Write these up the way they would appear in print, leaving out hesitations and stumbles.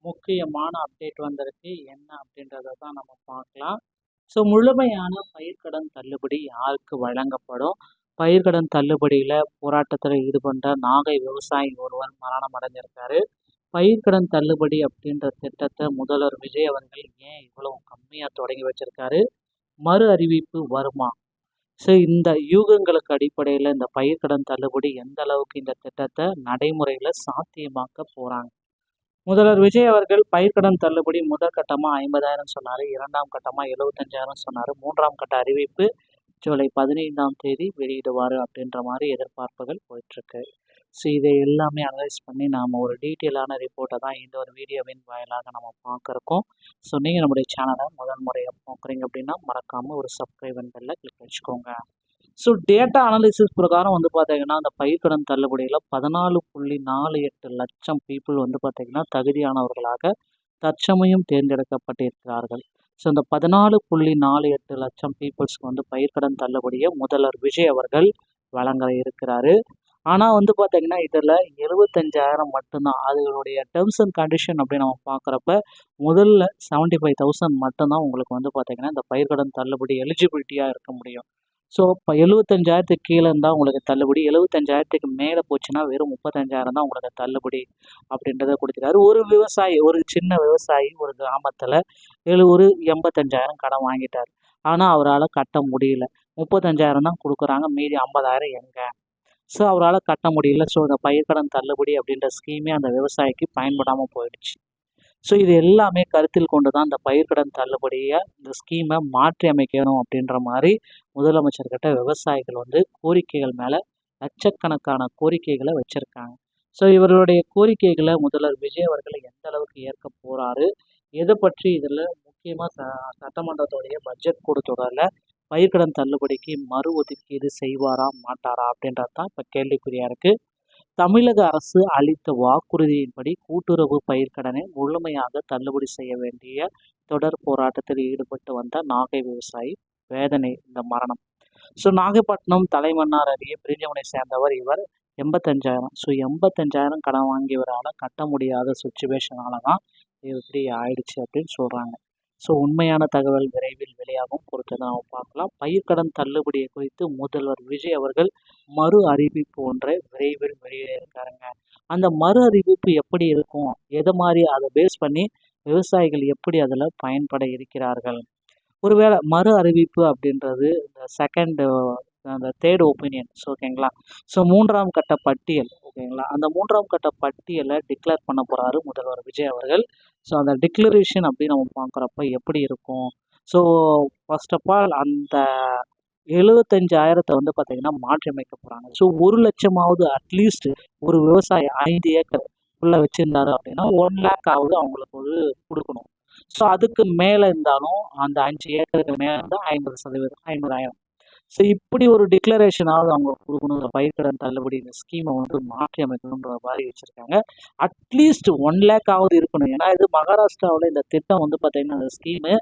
முக்கியமான அப்டேட் வந்திருக்கு. என்ன அப்படின்றத தான் நம்ம பார்க்கலாம். ஸோ முழுமையான பயிர்க்கடன் தள்ளுபடி யாருக்கு வழங்கப்படும்? பயிர்க்கடன் தள்ளுபடியில் போராட்டத்தில் ஈடுபட்ட நாகை விவசாயி ஒருவர் மரணம் அடைஞ்சிருக்காரு. பயிர்க்கடன் தள்ளுபடி அப்படின்ற திட்டத்தை முதல்வர் விஜய் அவர்கள் ஏன் இவ்வளவு கம்மியாக தொடங்கி வச்சிருக்காரு? மறு அறிவிப்பு வருமா? ஸோ இந்த யூகங்களுக்கு அடிப்படையில் இந்த பயிர்க்கடன் தள்ளுபடி எந்த அளவுக்கு இந்த திட்டத்தை நடைமுறையில் சாத்தியமாக்க போகிறாங்க? முதல்வர் விஜய் அவர்கள் பயிர்க்கடன் தள்ளுபடி முதல் கட்டமாக 50,000 சொன்னார், இரண்டாம் கட்டமாக 75,000 சொன்னார், மூன்றாம் கட்ட அறிவிப்பு ஜூலை 15ஆம் தேதி வெளியிடுவார் அப்படின்ற மாதிரி எதிர்பார்ப்புகள் போயிட்டுருக்கு. ஸோ இதை எல்லாமே அனலைஸ் பண்ணி நாம் ஒரு டீட்டெயிலான ரிப்போர்ட்டை தான் இந்த ஒரு வீடியோவின் வாயிலாக நம்ம பார்க்குறோம். ஸோ நீங்கள் நம்முடைய சேனலை முதல் முறையாக பார்க்குறீங்க அப்படின்னா மறக்காமல் ஒரு சப்ஸ்கிரைப் பெல்ல கிளிக் வச்சுக்கோங்க. ஸோ டேட்டா அனாலிசிஸ் பிரகாரம் பார்த்தீங்கன்னா அந்த பயிர்க்கடன் தள்ளுபடியில் 14.48 லட்சம் பீப்புள் பார்த்தீங்கன்னா தகுதியானவர்களாக தற்சமயம் தேர்ந்தெடுக்கப்பட்டிருக்கிறார்கள். ஸோ இந்த 14.48 லட்சம் பீப்புள்ஸ்க்கு பயிர்க்கடன் தள்ளுபடியை முதல்வர் விஜய் அவர்கள் வழங்க இருக்கிறாரு. ஆனால் பார்த்தீங்கன்னா இதில் 75,000 மட்டும்தான். அதுகளுடைய டேர்ம்ஸ் அண்ட் கண்டிஷன் அப்படின்னு நம்ம பார்க்குறப்ப முதல்ல 75,000 மட்டும்தான் உங்களுக்கு பார்த்தீங்கன்னா இந்த பயிர்க்கடன் தள்ளுபடி எலிஜிபிலிட்டியாக இருக்க முடியும். ஸோ இப்போ 75,000க்கு கீழே இருந்தால் உங்களுக்கு தள்ளுபடி, 75,000க்கு மேலே போச்சுன்னா வெறும் 35,000 தான் உங்களுக்கு தள்ளுபடி அப்படின்றத கொடுத்துருக்காரு. ஒரு விவசாயி, ஒரு சின்ன விவசாயி ஒரு கிராமத்தில் ஒரு 85,000 கடன் வாங்கிட்டார். ஆனால் அவரால் கட்ட முடியல. 35,000 தான் கொடுக்குறாங்க, மீதி 50,000 எங்கே? ஸோ அவரால் கட்ட முடியல. ஸோ இந்த பயிர்க்கடன் தள்ளுபடி அப்படின்ற ஸ்கீமே அந்த விவசாயிக்கு பயன்படாமல் போயிடுச்சு. ஸோ இது எல்லாமே கருத்தில் கொண்டு தான் இந்த பயிர்க்கடன் தள்ளுபடியை இந்த ஸ்கீமை மாற்றி அமைக்கணும் அப்படின்ற மாதிரி முதலமைச்சர்கிட்ட விவசாயிகள் கோரிக்கைகள் மேலே லட்சக்கணக்கான கோரிக்கைகளை வச்சுருக்காங்க. ஸோ இவர்களுடைய கோரிக்கைகளை முதல்வர் விஜய் அவர்கள் எந்த அளவுக்கு ஏற்க போகிறாரு, எதை பற்றி இதில் முக்கியமாக சட்டமன்றத்துடைய பட்ஜெட் கூட்டத்தொடரில் பயிர்க்கடன் தள்ளுபடிக்கு மறு ஒதுக்கீடு செய்வாரா மாட்டாரா அப்படின்றது தான் இப்போ கேள்விக்குறியாக இருக்குது. தமிழக அரசு அளித்த வாக்குறுதியின்படி கூட்டுறவு பயிர்க்கடனை முழுமையாக தள்ளுபடி செய்ய வேண்டிய தொடர் போராட்டத்தில் ஈடுபட்டு வந்த நாகை விவசாயி வேதனை இந்த மரணம். ஸோ நாகப்பட்டினம் தலைமன்னார் அருகே பிரிஞ்சவனை சேர்ந்தவர் இவர். 85,000. ஸோ 85,000 கடன் வாங்கியவரால் கட்ட முடியாத சுச்சுவேஷனால தான் இப்படி ஆயிடுச்சு அப்படின்னு சொல்கிறாங்க. ஸோ உண்மையான தகவல் விரைவில் வெளியாகும், பொறுத்து தான் நம்ம பார்க்கலாம். பயிர்க்கடன் தள்ளுபடியை குறித்து முதல்வர் விஜய் அவர்கள் மறு அறிவிப்பு ஒன்றை விரைவில் வெளியிட்டிருக்காருங்க. அந்த மறு அறிவிப்பு எப்படி இருக்கும், எதை மாதிரி அதை பேஸ் பண்ணி விவசாயிகள் எப்படி அதில் பயன்பட இருக்கிறார்கள்? ஒருவேளை மறு அறிவிப்பு அப்படின்றது இந்த செகண்ட் அந்த தேர்ட் ஒப்பீனியன். ஸோ ஓகேங்களா. ஸோ மூன்றாம் கட்ட பட்டியல், ஓகேங்களா. அந்த மூன்றாம் கட்ட பட்டியலை டிக்ளேர் பண்ண போகிறாரு முதல்வர் விஜய் அவர்கள். ஸோ அந்த டிக்ளரேஷன் அப்படின்னு நம்ம பார்க்குறப்ப எப்படி இருக்கும்? ஸோ ஃபர்ஸ்ட் ஆஃப் ஆல் அந்த 75,000 பார்த்தீங்கன்னா மாற்றி அமைக்க போகிறாங்க. ஸோ 1,00,000 அட்லீஸ்ட் ஒரு விவசாயி 5 ஏக்கர் உள்ள வச்சுருந்தாரு அப்படின்னா 1,00,000 அவங்களுக்கு கொடுக்கணும். ஸோ அதுக்கு மேலே இருந்தாலும் அந்த 5 ஏக்கருக்கு மேலே இருந்தால் 50%, 50,000. ஸோ இப்படி ஒரு டிக்ளரேஷனாவது அவங்க கொடுக்கணும். இந்த பயிர்க்கடன் தள்ளுபடி இந்த ஸ்கீமை மாற்றி அமைக்கணுன்ற மாதிரி வச்சுருக்காங்க. அட்லீஸ்ட் 1,00,000 இருக்கணும். ஏன்னா இது மகாராஷ்டிராவில் இந்த திட்டம் பார்த்தீங்கன்னா அந்த ஸ்கீமு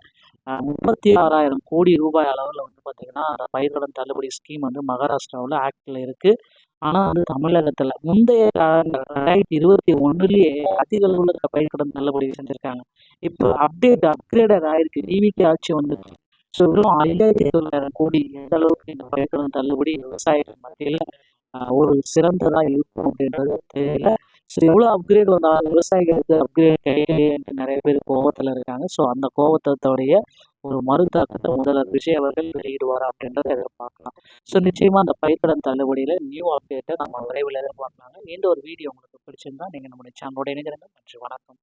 36,000 கோடி ரூபாய் அளவில் பார்த்தீங்கன்னா அந்த பயிர்க்கடன் தள்ளுபடி ஸ்கீம் மகாராஷ்டிராவில் ஆக்டில் இருக்குது. ஆனால் தமிழகத்தில் முந்தைய 2021 அதிக அளவில் பயிர்க்கடன் தள்ளுபடி செஞ்சுருக்காங்க. இப்போ அப்கிரேடட் ஆயிருக்கு. டிவிக்கு ஆட்சி வந்துருக்கு. ஸோ வெறும் 5,900 கோடி எந்த அளவுக்கு இந்த பயிர்க்கடன் தள்ளுபடி விவசாயிகள் மத்தியில் ஒரு சிறந்ததாக இருக்கும் அப்படின்றது தெரியல. ஸோ எவ்வளோ அப்கிரேட் வந்தாலும் விவசாயிகளுக்கு அப்கிரேட் கிடைக்கலையே நிறைய பேர் கோபத்தில் இருக்காங்க. ஸோ அந்த கோபத்தோடைய ஒரு மறுதாக்கத்தை முதல்வர் விஜய் அவர்கள் வெளியிடுவார் அப்படின்றத எதிர்பார்க்கலாம். ஸோ நிச்சயமாக அந்த பயிர்க்கடன் தள்ளுபடியில் நியூ அப்டேட்டை நம்ம விரைவில் எதிர்பார்க்கலாங்க. இந்த ஒரு வீடியோ உங்களுக்கு பிடிச்சிருந்தா நீங்கள் நம்முடைய சேனலோட இணைந்திருங்க. நன்றி, வணக்கம்.